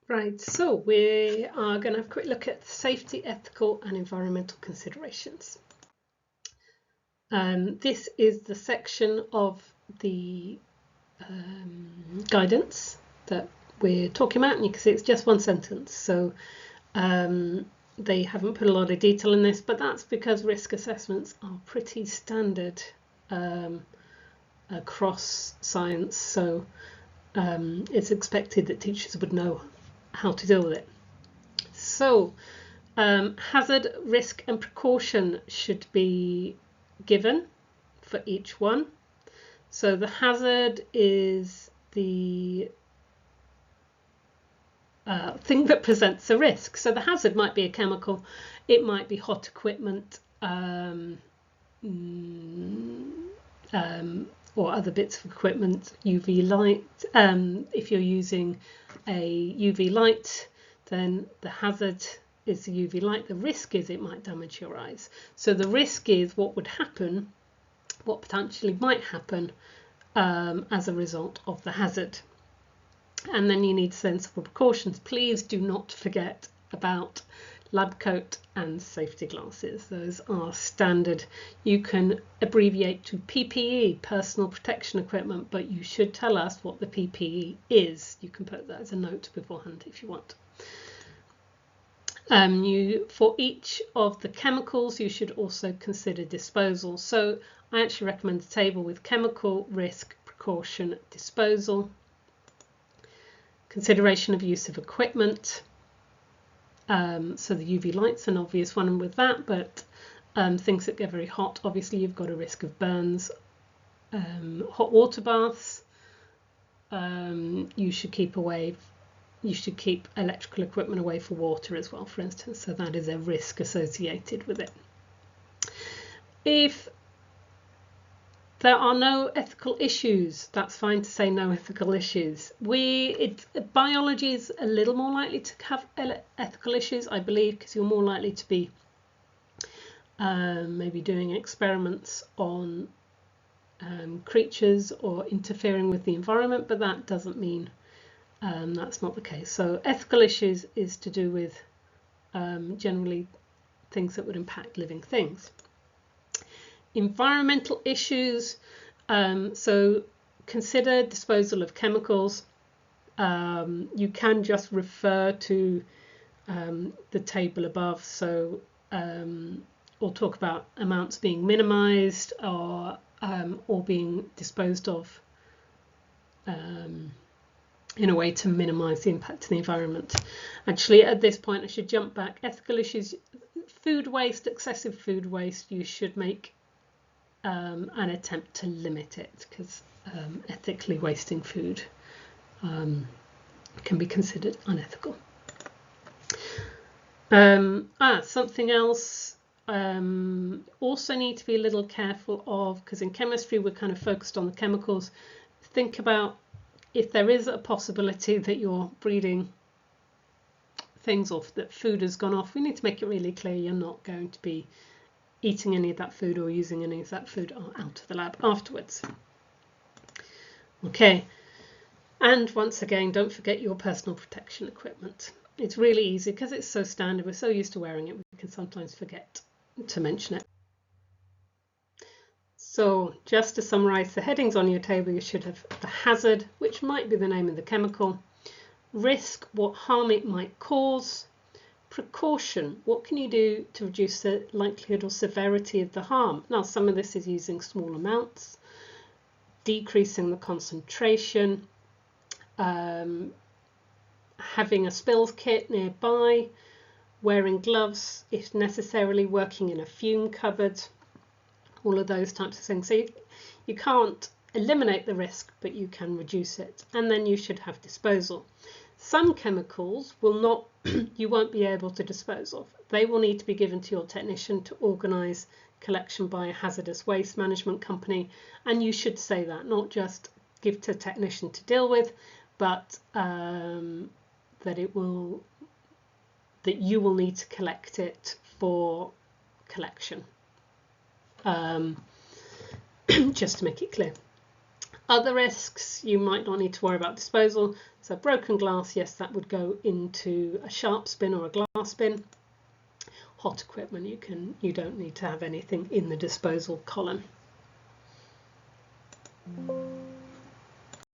Right, so we are going to have a quick look at safety, ethical and environmental considerations. This is the section of the guidance that we're talking about, and you can see it's just one sentence. So they haven't put a lot of detail in this, but that's because risk assessments are pretty standard across science. So it's expected that teachers would know how to deal with it. So hazard, risk and precaution should be given for each one. So the hazard is the thing that presents a risk. So the hazard might be a chemical, it might be hot equipment, or other bits of equipment, UV light. If you're using a UV light, then the hazard is the UV light. The risk is it might damage your eyes. So the risk is what would happen, what potentially might happen as a result of the hazard. And then you need sensible precautions. Please do not forget about lab coat and safety glasses. Those are standard. You can abbreviate to PPE, personal protection equipment, but you should tell us what the PPE is. You can put that as a note beforehand if you want. For each of the chemicals, you should also consider disposal. So I actually recommend a table with chemical, risk, precaution, disposal, consideration of use of equipment. So the UV light's an obvious one with that, but things that get very hot, obviously you've got a risk of burns. Hot water baths, you should keep electrical equipment away for water as well, for instance, so that is a risk associated with it. If there are no ethical issues, that's fine to say no ethical issues. Biology is a little more likely to have ethical issues, I believe, because you're more likely to be maybe doing experiments on creatures or interfering with the environment, but that doesn't mean that's not the case. So ethical issues is to do with generally things that would impact living things. Environmental issues, so consider disposal of chemicals. You can just refer to the table above, so or talk about amounts being minimized or being disposed of in a way to minimize the impact to the environment. Actually, at this point I should jump back. Ethical issues, food waste, excessive food waste, you should make an attempt to limit it, because ethically wasting food can be considered unethical. Something else also need to be a little careful of, because in chemistry we're kind of focused on the chemicals. Think about if there is a possibility that you're breeding things off, that food has gone off, we need to make it really clear you're not going to be eating any of that food or using any of that food out of the lab afterwards. Okay, and once again, don't forget your personal protection equipment. It's really easy because it's so standard, we're so used to wearing it, we can sometimes forget to mention it. So just to summarize the headings on your table, you should have the hazard, which might be the name of the chemical, risk, what harm it might cause, precaution, what can you do to reduce the likelihood or severity of the harm? Now, some of this is using small amounts, decreasing the concentration, having a spills kit nearby, wearing gloves if necessary, working in a fume cupboard, all of those types of things. So you can't eliminate the risk, but you can reduce it. And then you should have disposal. Some chemicals will not, you won't be able to dispose of. They will need to be given to your technician to organise collection by a hazardous waste management company. And you should say that, not just give to a technician to deal with, but that you will need to collect it for collection. Just to make it clear. Other risks, you might not need to worry about disposal. So broken glass, yes, that would go into a sharps bin or a glass bin. Hot equipment, you don't need to have anything in the disposal column.